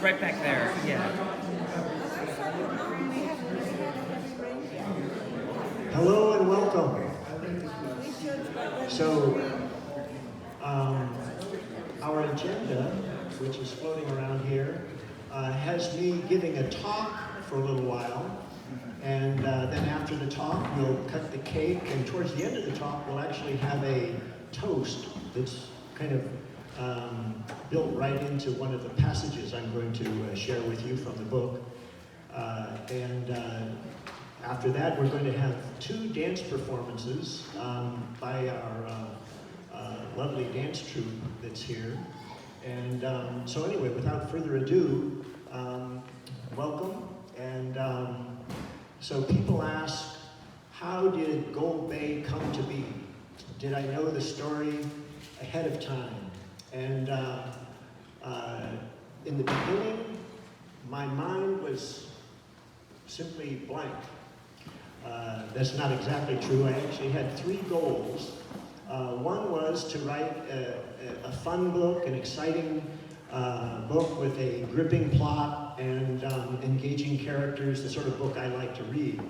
right back there. Yeah. Hello and welcome. So, our agenda, which is floating around here, has me giving a talk for a little while, and then after the talk, we'll cut the cake, and towards the end of the talk, we'll actually have a toast that's kind of built right into one of the passages I'm going to share with you from the book. After that, we're going to have 2 dance performances by our lovely dance troupe that's here. And so anyway, without further ado, welcome. And so people ask, how did Gold Bay come to be? Did I know the story ahead of time? And in the beginning, my mind was simply blank. That's not exactly true. I actually had 3 goals. One was to write a fun book, an exciting book with a gripping plot and engaging characters, the sort of book I like to read.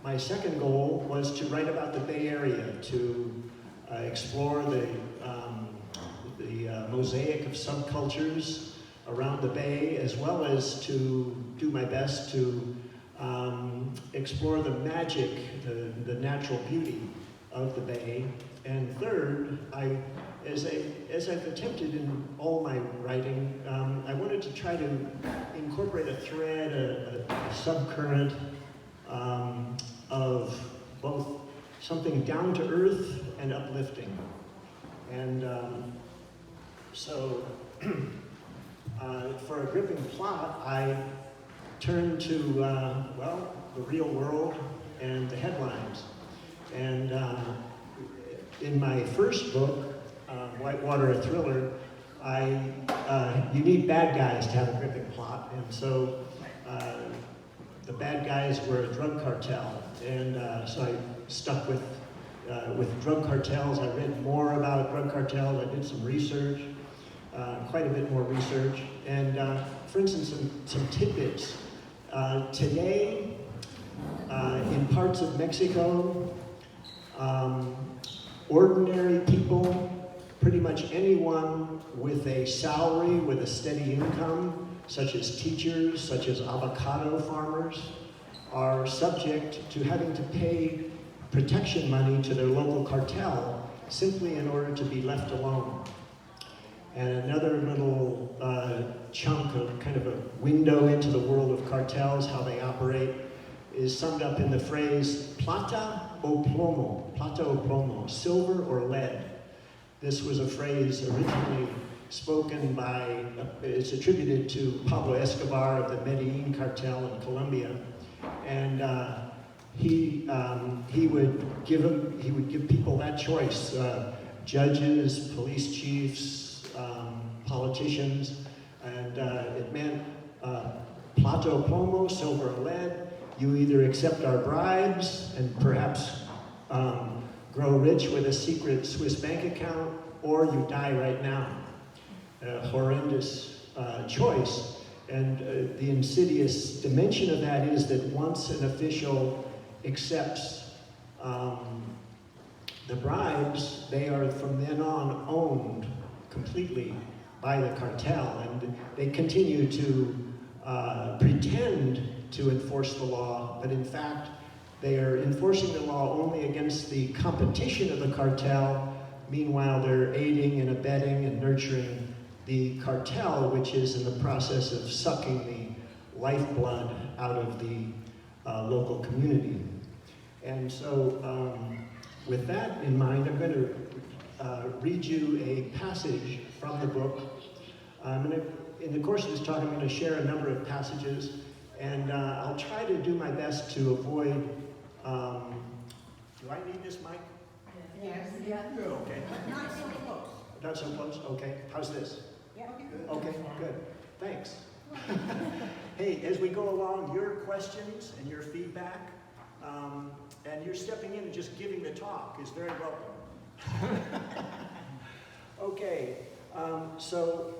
My second goal was to write about the Bay Area, to explore the mosaic of subcultures around the Bay, as well as to do my best to explore the magic, the natural beauty of the Bay. And third, as I've attempted in all my writing, I wanted to try to incorporate a thread, a subcurrent of both something down to earth and uplifting. And for a gripping plot, I turned to, the real world and the headlines. And in my first book, Whitewater, a Thriller, you need bad guys to have a gripping plot. And so the bad guys were a drug cartel. And so I stuck with drug cartels. I read more about drug cartels. I did some research. Quite a bit more research. And for instance, some tidbits. Today, in parts of Mexico, ordinary people, pretty much anyone with a salary, with a steady income, such as teachers, such as avocado farmers, are subject to having to pay protection money to their local cartel simply in order to be left alone. And another little chunk of kind of a window into the world of cartels, how they operate, is summed up in the phrase plata o plomo, silver or lead. This was a phrase originally spoken by, it's attributed to Pablo Escobar of the Medellin cartel in Colombia. And he would give people that choice, judges, police chiefs, politicians, and it meant plata o plomo, silver or lead. You either accept our bribes and perhaps grow rich with a secret Swiss bank account, or you die right now. A horrendous choice. And the insidious dimension of that is that once an official accepts the bribes, they are from then on owned completely by the cartel, and they continue to pretend to enforce the law, but in fact they are enforcing the law only against the competition of the cartel. Meanwhile, they're aiding and abetting and nurturing the cartel, which is in the process of sucking the lifeblood out of the local community. And so with that in mind, I'm going to read you a passage from the book. In the course of this talk, I'm going to share a number of passages, and I'll try to do my best to avoid, do I need this mic? Yes. Yeah. Okay. Not so close. Not so close? Okay. How's this? Yeah. Okay, good. Thanks. Hey, as we go along, your questions and your feedback, and you're stepping in and just giving the talk is very welcome. Okay. So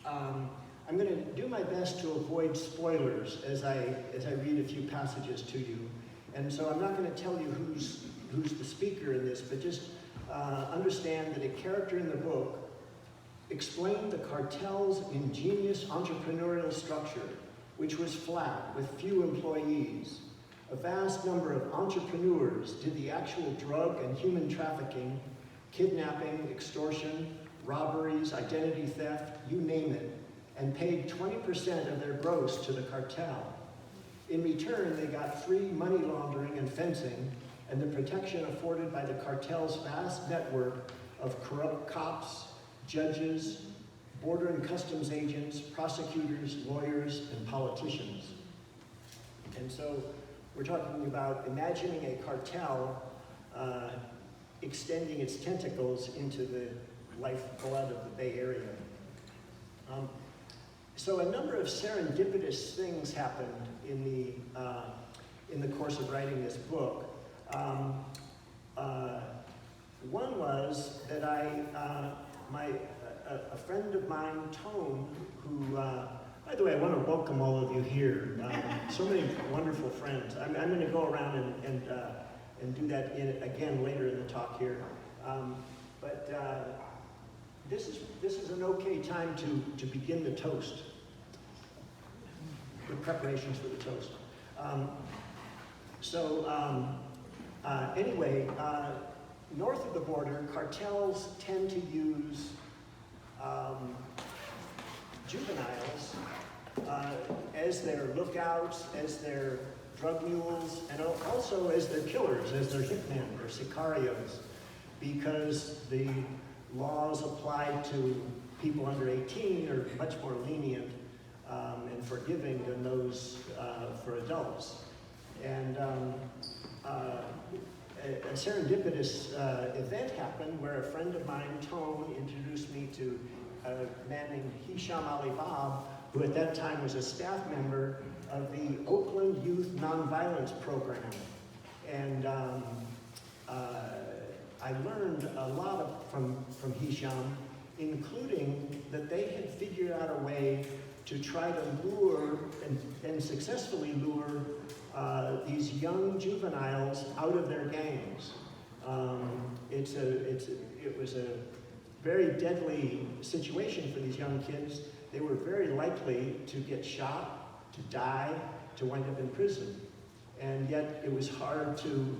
I'm going to do my best to avoid spoilers as I read a few passages to you. And so I'm not going to tell you who's the speaker in this, but just understand that a character in the book explained the cartel's ingenious entrepreneurial structure, which was flat with few employees. A vast number of entrepreneurs did the actual drug and human trafficking, kidnapping, extortion, robberies, identity theft, you name it, and paid 20% of their gross to the cartel. In return, they got free money laundering and fencing, and the protection afforded by the cartel's vast network of corrupt cops, judges, border and customs agents, prosecutors, lawyers, and politicians. And so we're talking about imagining a cartel extending its tentacles into the lifeblood of the Bay Area. So a number of serendipitous things happened in the course of writing this book. One was that a friend of mine, Tone, who, by the way, I want to welcome all of you here. So many wonderful friends. I'm going to go around and do that again later in the talk here. But this is an okay time to begin the toast, the preparations for the toast. Anyway, north of the border, cartels tend to use juveniles as their lookouts, as their drug mules, and also as their killers, as their hitmen or sicarios, because the laws applied to people under 18 are much more lenient and forgiving than those for adults. And a serendipitous event happened where a friend of mine, Tone, introduced me to a man named Hisham Ali Bab, who at that time was a staff member of the Oakland Youth Nonviolence Program. And I learned a lot from Hisham, including that they had figured out a way to try to lure and successfully lure these young juveniles out of their gangs. It was a very deadly situation for these young kids. They were very likely to get shot, to die, to wind up in prison. And yet it was hard to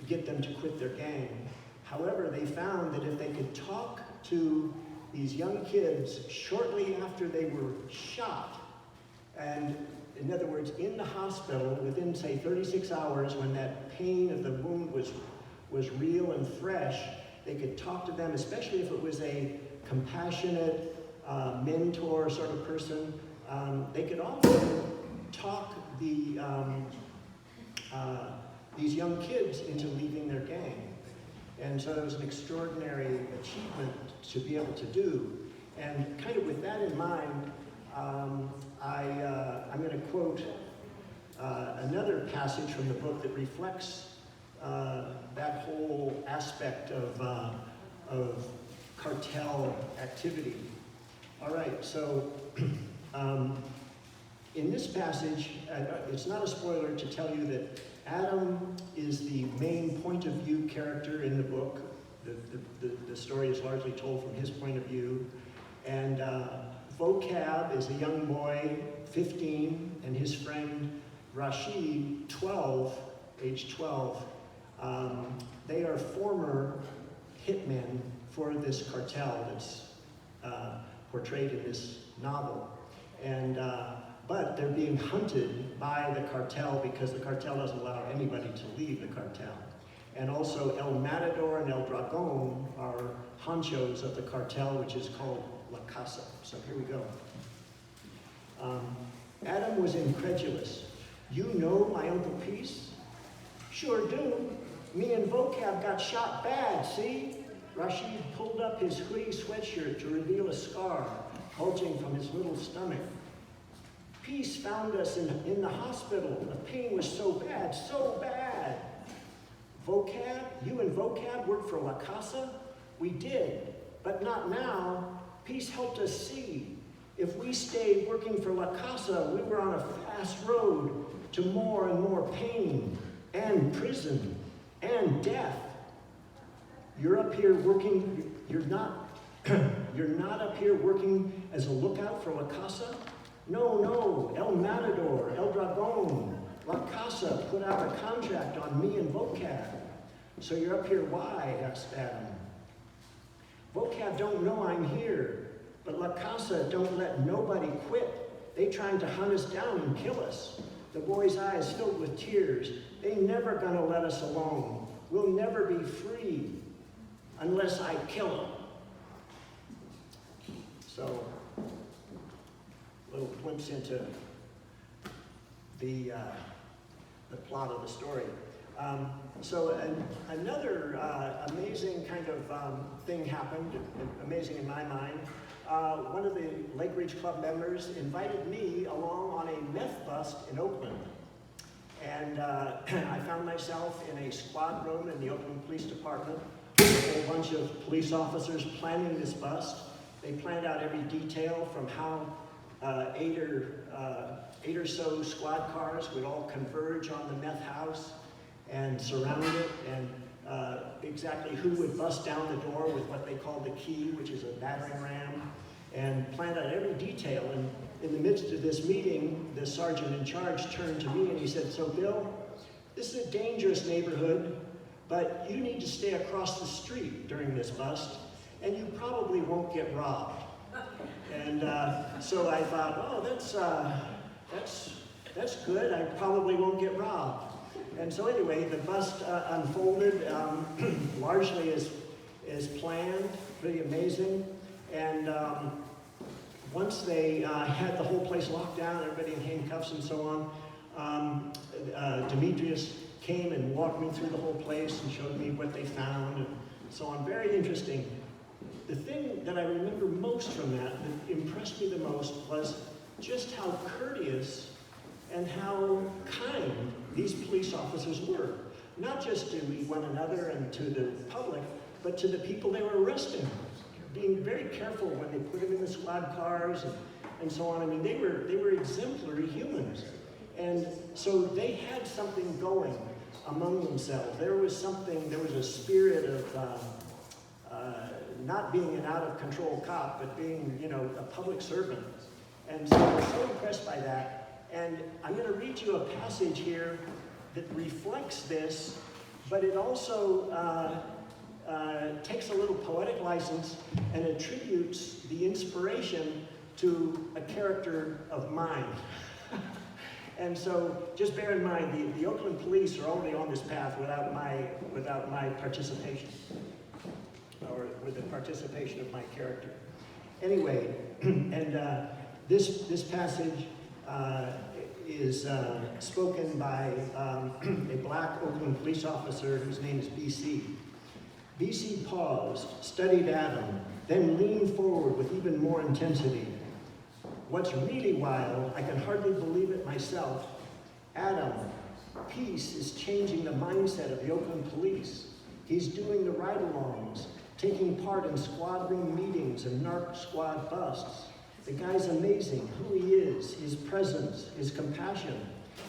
get them to quit their gang. However, they found that if they could talk to these young kids shortly after they were shot, and in other words, in the hospital within, say, 36 hours, when that pain of the wound was real and fresh, they could talk to them, especially if it was a compassionate mentor sort of person. They could often talk these young kids into leaving their gang. And so it was an extraordinary achievement to be able to do. And kind of with that in mind, I'm going to quote another passage from the book that reflects that whole aspect of cartel activity. All right, so in this passage, it's not a spoiler to tell you that Adam is the main point of view character in the book. The story is largely told from his point of view. And Vocab is a young boy, 15, and his friend Rashid, 12, age 12. They are former hitmen for this cartel that's portrayed in this novel. And but they're being hunted by the cartel because the cartel doesn't allow anybody to leave the cartel. And also El Matador and El Dragon are honchos of the cartel, which is called La Casa. So here we go. Adam was incredulous. You know my Uncle Peace? Sure do. Me and Vocab got shot bad, see? Rashid pulled up his hoodie sweatshirt to reveal a scar bulging from his little stomach. Peace found us in the hospital. The pain was so bad, so bad. Vocab, you and Vocab work for La Casa? We did, but not now. Peace helped us see. If we stayed working for La Casa, we were on a fast road to more and more pain and prison and death. You're up here working, you're not up here working as a lookout for La Casa? No, El Matador, El Dragon, La Casa put out a contract on me and Vocab. So you're up here, why? Asked Adam. Vocab don't know I'm here, but La Casa don't let nobody quit. They trying to hunt us down and kill us. The boy's eyes filled with tears. They never gonna let us alone. We'll never be free unless I kill them. So, a little glimpse into the plot of the story. Another amazing kind of thing happened, amazing in my mind. One of the Lake Ridge Club members invited me along on a meth bust in Oakland. And I found myself in a squad room in the Oakland Police Department with a whole bunch of police officers planning this bust. They planned out every detail from how eight or so squad cars would all converge on the meth house and surround it, and exactly who would bust down the door with what they called the key, which is a battering ram, and planned out every detail. And in the midst of this meeting, the sergeant in charge turned to me and he said, "So Bill, this is a dangerous neighborhood, but you need to stay across the street during this bust, and you probably won't get robbed." And so I thought, oh, that's good. I probably won't get robbed. And so anyway, the bust unfolded largely as planned, pretty amazing. And once they had the whole place locked down, everybody in handcuffs and so on, Demetrius came and walked me through the whole place and showed me what they found and so on. Very interesting. The thing that I remember most from that impressed me the most was just how courteous and how kind these police officers were. Not just to one another and to the public, but to the people they were arresting. Being very careful when they put them in the squad cars and so on. I mean, they were exemplary humans. And so they had something going among themselves. There was a spirit of not being an out-of-control cop, but being, a public servant. And so I was so impressed by that. And I'm going to read you a passage here that reflects this, but it also takes a little poetic license and attributes the inspiration to a character of mine. And so just bear in mind, the Oakland police are already on this path without my participation, or with the participation of my character. Anyway, and this passage is spoken by a black Oakland police officer whose name is BC. BC paused, studied Adam, then leaned forward with even more intensity. "What's really wild, I can hardly believe it myself. Adam, peace is changing the mindset of the Oakland police. He's doing the ride-alongs, taking part in squad room meetings and narc squad busts. The guy's amazing, who he is, his presence, his compassion.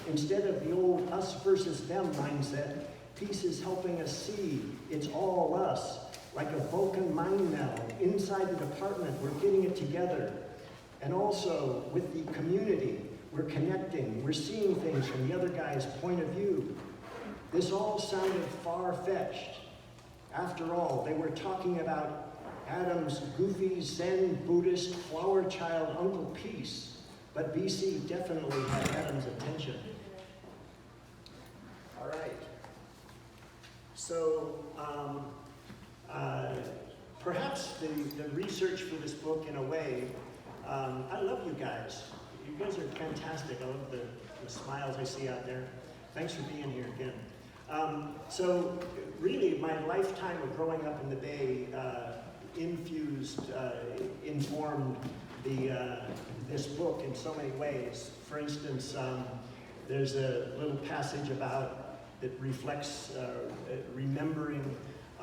Instead of the old us versus them mindset, peace is helping us see it's all us, like a Vulcan mind meld. Inside the department, we're getting it together. And also with the community, we're connecting, we're seeing things from the other guy's point of view. This all sounded far-fetched. After all, they were talking about Adam's goofy Zen Buddhist flower child Uncle Peace, but BC definitely had Adam's attention." All right. So perhaps the research for this book, in a way, I love you guys. You guys are fantastic. I love the smiles I see out there. Thanks for being here again. So really, my lifetime of growing up in the Bay informed this book in so many ways. For instance, there's a little passage that reflects remembering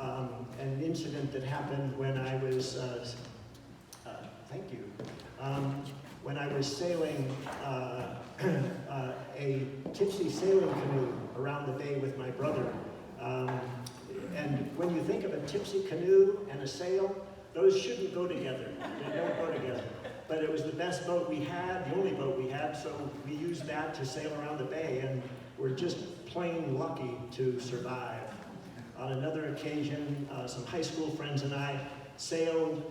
an incident that happened when I was, thank you, when I was sailing a tipsy sailing canoe around the bay with my brother. And when you think of a tipsy canoe and a sail, those shouldn't go together. They don't go together. But it was the best boat we had, the only boat we had, so we used that to sail around the bay, and we're just plain lucky to survive. On another occasion, some high school friends and I sailed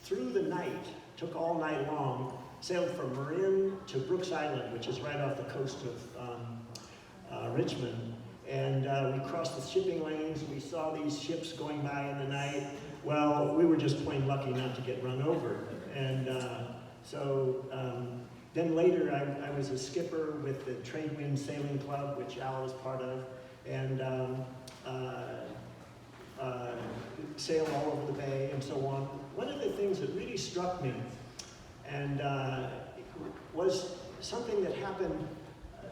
through the night, took all night long, sailed from Marin to Brooks Island, which is right off the coast of Richmond. And we crossed the shipping lanes. We saw these ships going by in the night. Well, we were just plain lucky not to get run over. And then later I was a skipper with the Trade Wind Sailing Club, which Al is part of, and sailed all over the bay and so on. One of the things that really struck me and was something that happened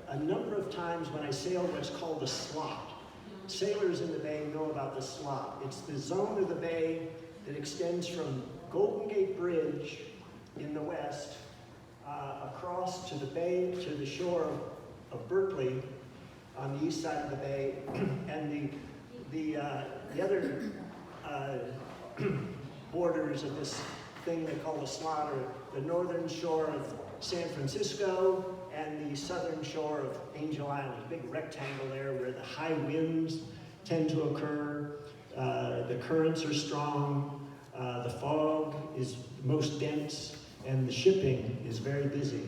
a number of times when I sailed what's called the slot. Sailors in the bay know about the slot. It's the zone of the bay that extends from Golden Gate Bridge in the west across to the bay, to the shore of Berkeley on the east side of the bay, and the other borders of this thing they call the slot are the northern shore of San Francisco and the southern shore of Angel Island, a big rectangle there where the high winds tend to occur, the currents are strong, the fog is most dense, and the shipping is very busy.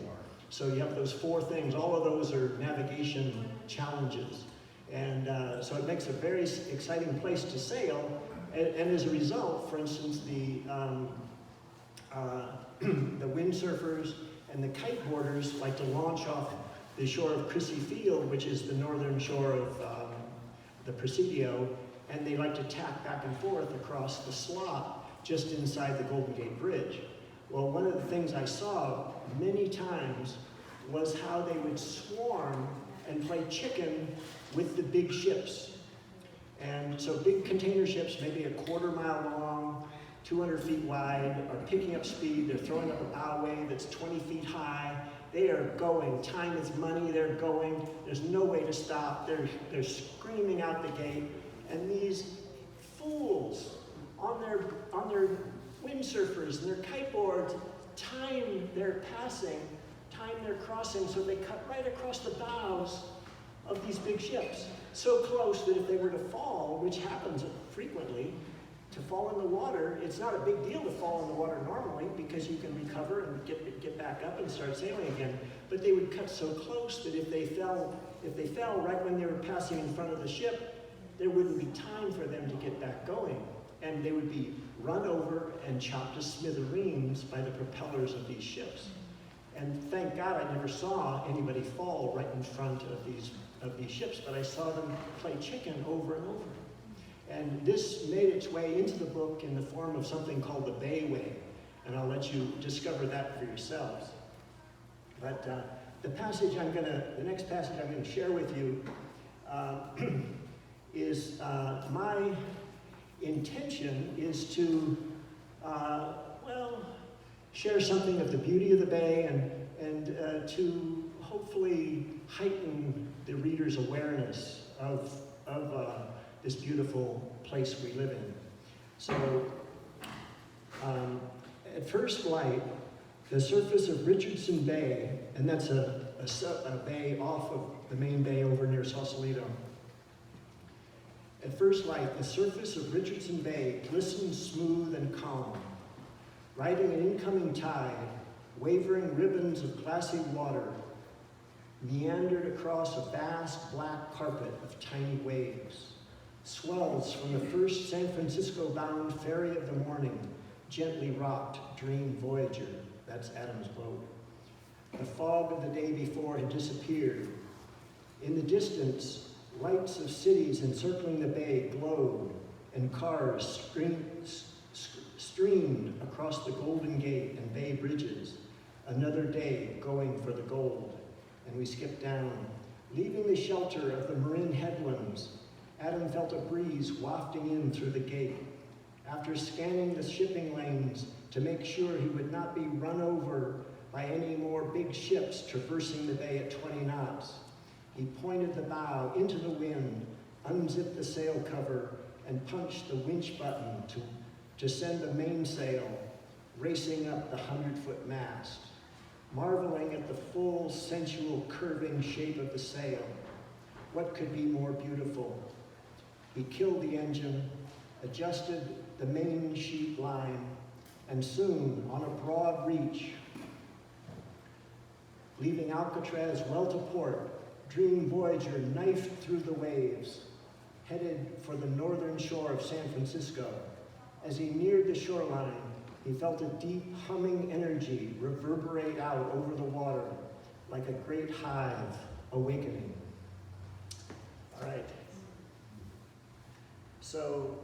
So you have those four things. All of those are navigation challenges. And so it makes a very exciting place to sail. And as a result, for instance, the windsurfers and the kiteboarders like to launch off the shore of Crissy Field, which is the northern shore of the Presidio, and they like to tack back and forth across the slot just inside the Golden Gate Bridge. Well, one of the things I saw many times was how they would swarm and play chicken with the big ships. And so big container ships, maybe a quarter-mile long, 200 feet wide, are picking up speed. They're throwing up a bow wave that's 20 feet high. They are going. Time is money. They're going. There's no way to stop. They're screaming out the gate. And these fools on their windsurfers and their kiteboards time their passing, time their crossing, so they cut right across the bows of these big ships. So close that if they were to fall, which happens frequently, to fall in the water, it's not a big deal to fall in the water normally because you can recover and get back up and start sailing again. But they would cut so close that if they fell right when they were passing in front of the ship, there wouldn't be time for them to get back going. And they would be run over and chopped to smithereens by the propellers of these ships. And thank God I never saw anybody fall right in front of these ships, but I saw them play chicken over and over. And this made its way into the book in the form of something called the Bay Way, and I'll let you discover that for yourselves. But the next passage I'm going to share with you is my intention is to, share something of the beauty of the Bay and to hopefully heighten the reader's awareness of this beautiful place we live in. So, at first light, the surface of Richardson Bay, and that's a bay off of the main bay over near Sausalito. At first light, the surface of Richardson Bay glistened smooth and calm, riding an incoming tide, wavering ribbons of glassy water meandered across a vast black carpet of tiny waves. Swells from the first San Francisco-bound ferry of the morning gently rocked Dream Voyager, that's Adam's boat. The fog of the day before had disappeared. In the distance, lights of cities encircling the bay glowed, and cars streamed across the Golden Gate and Bay bridges. Another day going for the gold. And we skipped down, leaving the shelter of the Marin headlands Adam felt a breeze wafting in through the gate. After scanning the shipping lanes to make sure he would not be run over by any more big ships traversing the bay at 20 knots, he pointed the bow into the wind, unzipped the sail cover, and punched the winch button to send the mainsail racing up the 100-foot mast, marveling at the full, sensual, curving shape of the sail. What could be more beautiful? He killed the engine, adjusted the main sheet line, and soon, on a broad reach, leaving Alcatraz well to port, Dream Voyager knifed through the waves, headed for the northern shore of San Francisco. As he neared the shoreline, he felt a deep humming energy reverberate out over the water like a great hive awakening. All right. So,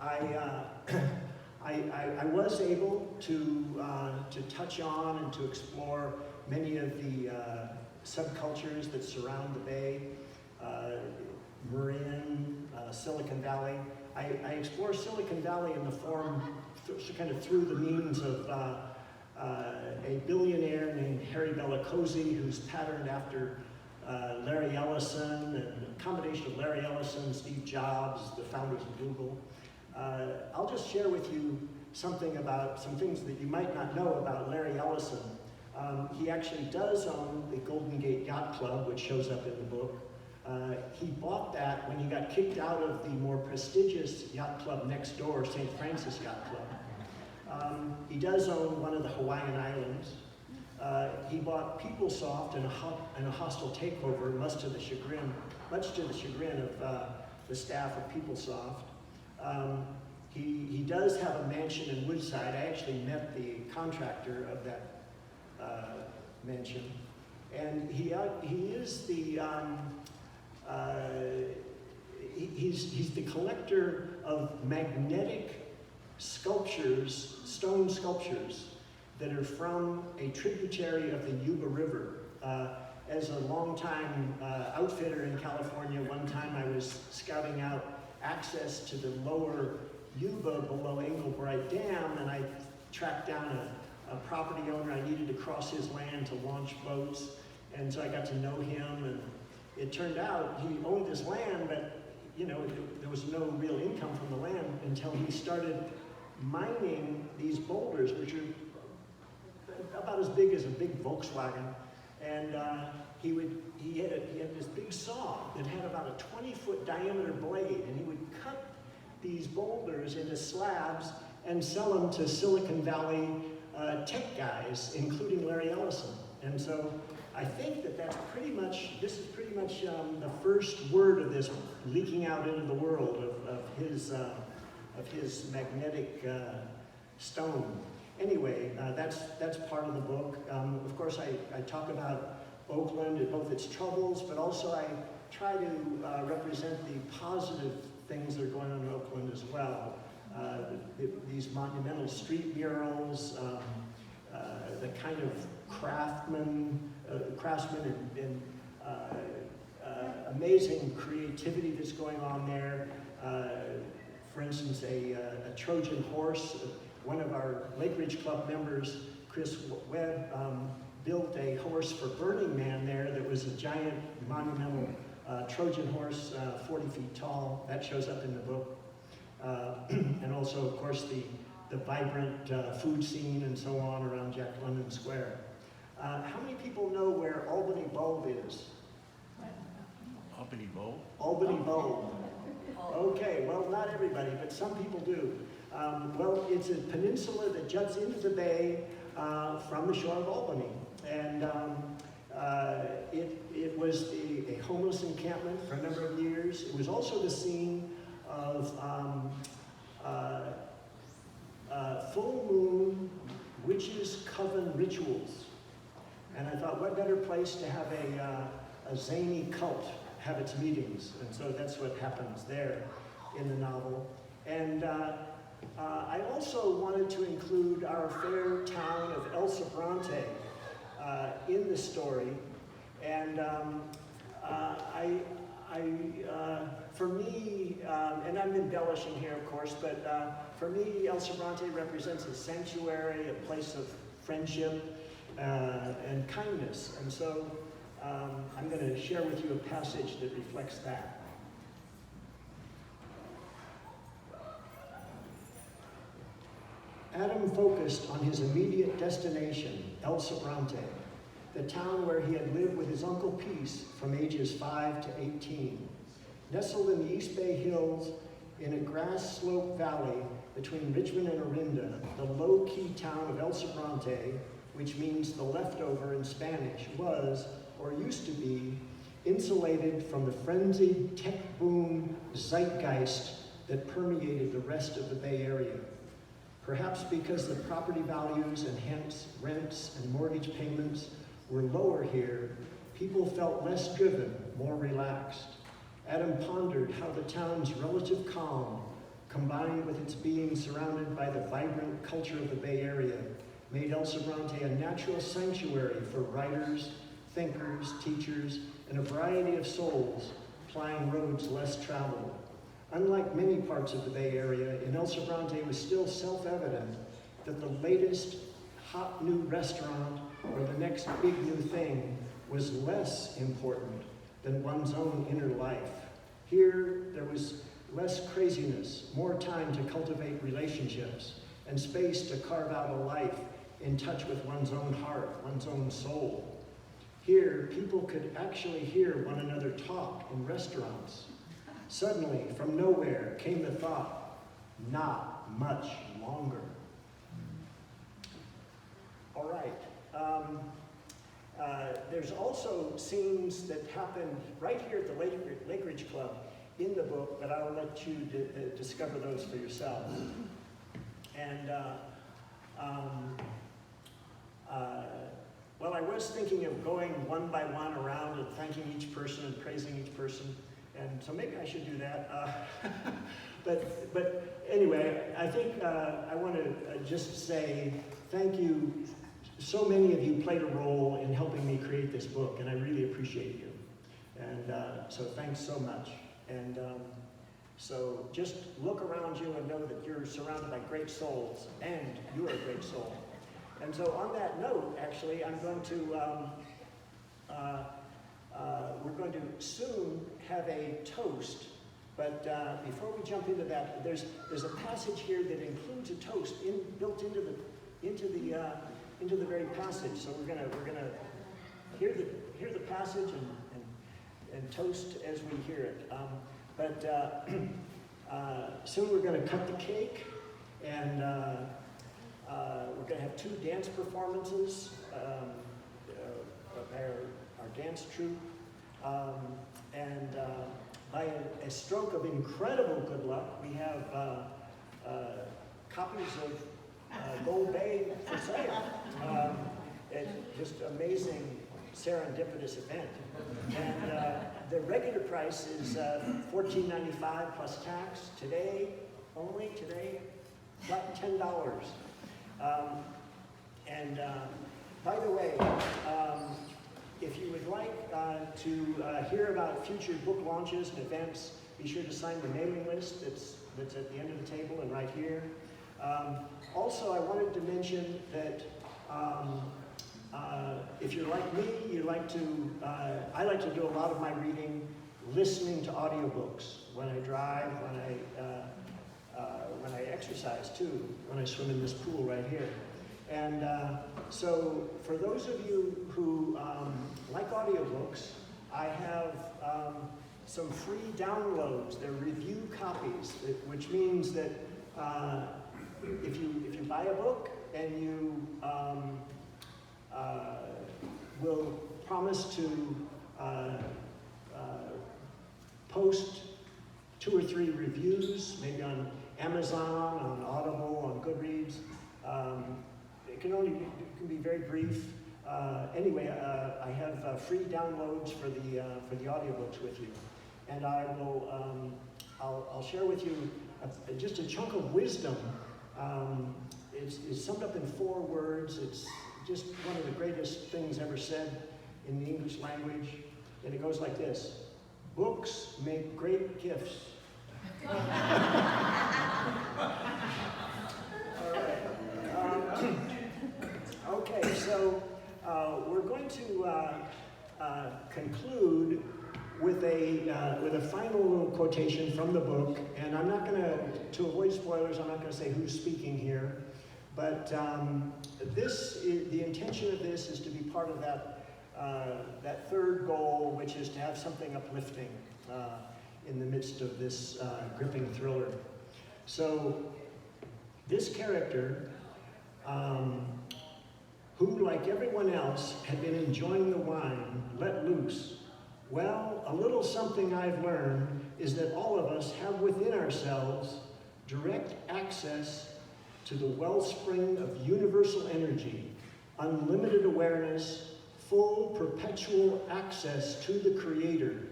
I was able to touch on and to explore many of the subcultures that surround the Bay, Marin, Silicon Valley. I explore Silicon Valley in the form, kind of through the means of a billionaire named Harry Belacozy, who's patterned after Larry Ellison, and a combination of Larry Ellison, Steve Jobs, the founders of Google. I'll just share with you some things that you might not know about Larry Ellison. He actually does own the Golden Gate Yacht Club, which shows up in the book. He bought that when he got kicked out of the more prestigious yacht club next door, St. Francis Yacht Club. He does own one of the Hawaiian Islands. He bought PeopleSoft in a hostile takeover, much to the chagrin of the staff of PeopleSoft. He does have a mansion in Woodside. I actually met the contractor of that mansion, and he is the he's the collector of magnetic sculptures, stone sculptures that are from a tributary of the Yuba River. As a longtime outfitter in California, one time I was scouting out access to the lower Yuba below Englebright Dam, and I tracked down a property owner. I needed to cross his land to launch boats, and so I got to know him, and it turned out he owned this land, but there was no real income from the land until he started mining these boulders, which are about as big as a big Volkswagen, and he had this big saw that had about a 20-foot diameter blade, and he would cut these boulders into slabs and sell them to Silicon Valley tech guys, including Larry Ellison. And so I think this is pretty much the first word of this leaking out into the world of his magnetic stone. Anyway, that's part of the book. Of course, I talk about Oakland and both its troubles, but also I try to represent the positive things that are going on in Oakland as well. These monumental street murals, the kind of craftsmen and amazing creativity that's going on there. For instance, a Trojan horse. One of our Lake Ridge Club members, Chris Webb, built a horse for Burning Man there that was a giant monumental Trojan horse, 40 feet tall. That shows up in the book. And also, of course, the vibrant food scene and so on around Jack London Square. How many people know where Albany Bulb is? Albany Bowl? Albany Bulb. Okay, well, not everybody, but some people do. Well, it's a peninsula that juts into the bay from the shore of Albany. And it was a homeless encampment for a number of years. It was also the scene of full moon witches' coven rituals. And I thought, what better place to have a zany cult have its meetings? And so that's what happens there in the novel. And I also wanted to include our fair town of El Sobrante in the story. And For me, and I'm embellishing here, of course, but for me, El Sobrante represents a sanctuary, a place of friendship and kindness. And so I'm going to share with you a passage that reflects that. Adam focused on his immediate destination, El Sobrante, the town where he had lived with his Uncle Peace from ages 5 to 18. Nestled in the East Bay Hills, in a grass-sloped valley between Richmond and Orinda, the low-key town of El Sobrante, which means the leftover in Spanish, was, or used to be, insulated from the frenzied tech boom zeitgeist that permeated the rest of the Bay Area. Perhaps because the property values and hence rents and mortgage payments were lower here, people felt less driven, more relaxed. Adam pondered how the town's relative calm, combined with its being surrounded by the vibrant culture of the Bay Area, made El Sobrante a natural sanctuary for writers, thinkers, teachers, and a variety of souls plying roads less traveled. Unlike many parts of the Bay Area, in El Sobrante it was still self-evident that the latest hot new restaurant or the next big new thing was less important than one's own inner life. Here, there was less craziness, more time to cultivate relationships, and space to carve out a life in touch with one's own heart, one's own soul. Here, people could actually hear one another talk in restaurants. Suddenly, from nowhere, came the thought, not much longer. All right. There's also scenes that happen right here at the Lake Ridge Club in the book, but I will let you discover those for yourself. And, well, I was thinking of going one by one around and thanking each person and praising each person. And so maybe I should do that. But anyway, I think I want to just say thank you. So many of you played a role in helping me create this book, and I really appreciate you. And so thanks so much. And so just look around you and know that you're surrounded by great souls, and you're a great soul. And so on that note, actually, I'm going to we're going to soon have a toast, but before we jump into that, there's a passage here that includes a toast built into the very passage. So we're gonna hear the passage and toast as we hear it. Soon we're going to cut the cake, and we're going to have 2 dance performances by our dance troupe. By a stroke of incredible good luck, we have copies of Gold Bay for sale. It's just amazing serendipitous event. And the regular price is $14.95 plus tax. Today, flat $10. By the way, if you would like to hear about future book launches and events, be sure to sign the mailing list that's at the end of the table and right here. Also, I wanted to mention that if you're like me, I like to do a lot of my reading listening to audiobooks when I drive, when I exercise too, when I swim in this pool right here. And so for those of you who like audiobooks, I have some free downloads. They're review copies, which means that if you buy a book and you will promise to post 2 or 3 reviews, maybe on Amazon, on Audible, on Goodreads. It can be very brief. Anyway, I have free downloads for the audiobooks with you, and I'll share with you just a chunk of wisdom. It's summed up in 4 words. It's just one of the greatest things ever said in the English language. And it goes like this. Books make great gifts. All right. Okay, so we're going to conclude with a final little quotation from the book, and I'm not going to avoid spoilers, I'm not going to say who's speaking here, but the intention of this is to be part of that third goal, which is to have something uplifting in the midst of this gripping thriller. So this character, who, like everyone else, had been enjoying the wine, let loose. Well, a little something I've learned is that all of us have within ourselves direct access to the wellspring of universal energy, unlimited awareness, full perpetual access to the Creator.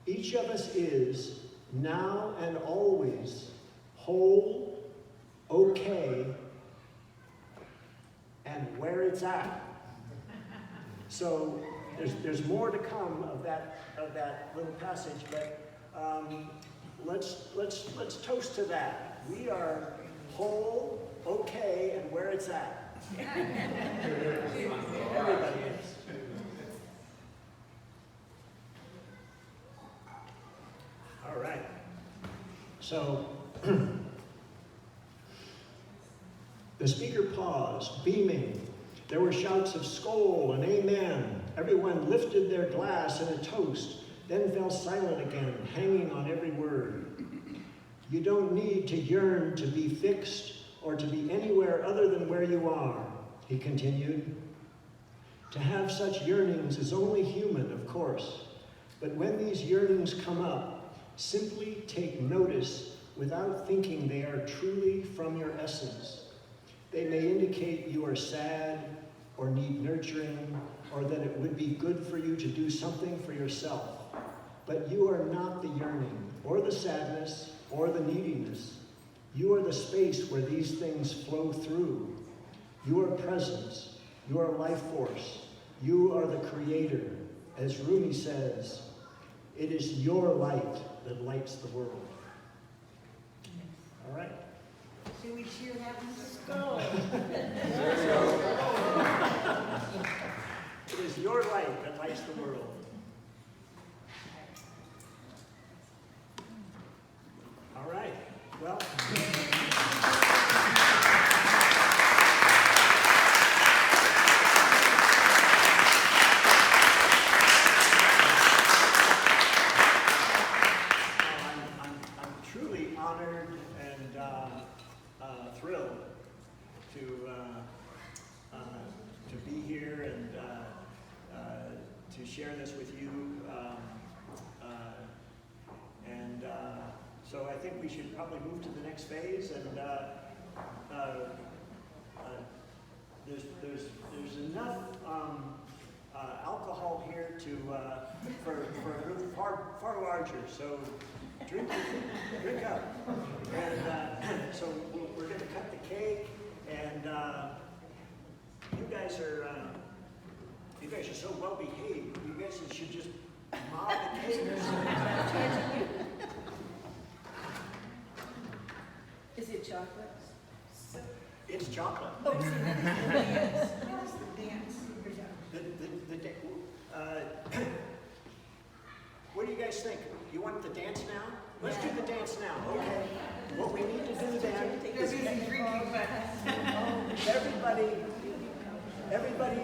Each of us is, now and always, whole, okay, and where it's at. So there's more to come of that little passage, but let's toast to that. We are whole, okay, and where it's at. Everybody is. All right. So the speaker paused, beaming. There were shouts of "Skål" and "Amen." Everyone lifted their glass in a toast, then fell silent again, hanging on every word. You don't need to yearn to be fixed or to be anywhere other than where you are, he continued. To have such yearnings is only human, of course, but when these yearnings come up, simply take notice without thinking they are truly from your essence. They may indicate you are sad or need nurturing, or that it would be good for you to do something for yourself. But you are not the yearning, or the sadness, or the neediness. You are the space where these things flow through. You are presence. You are life force. You are the Creator. As Rumi says, it is your light that lights the world. All right. Should we cheer that one? Skål. It is your light that lights the world. All right. Well. I'm truly honored and thrilled to be here and to share this with you. So I think we should probably move to the next phase, and there's enough alcohol here for a group far larger. So drink up, and so we're going to cut the cake, and you guys are so well behaved. You guys should just mob the cake or something. Is it chocolate? It's chocolate. Oh, see, that is the dance. That is the dance. What do you guys think? You want the dance now? Let's do the dance now. Okay. What we need to do then is They're busy drinking, but. everybody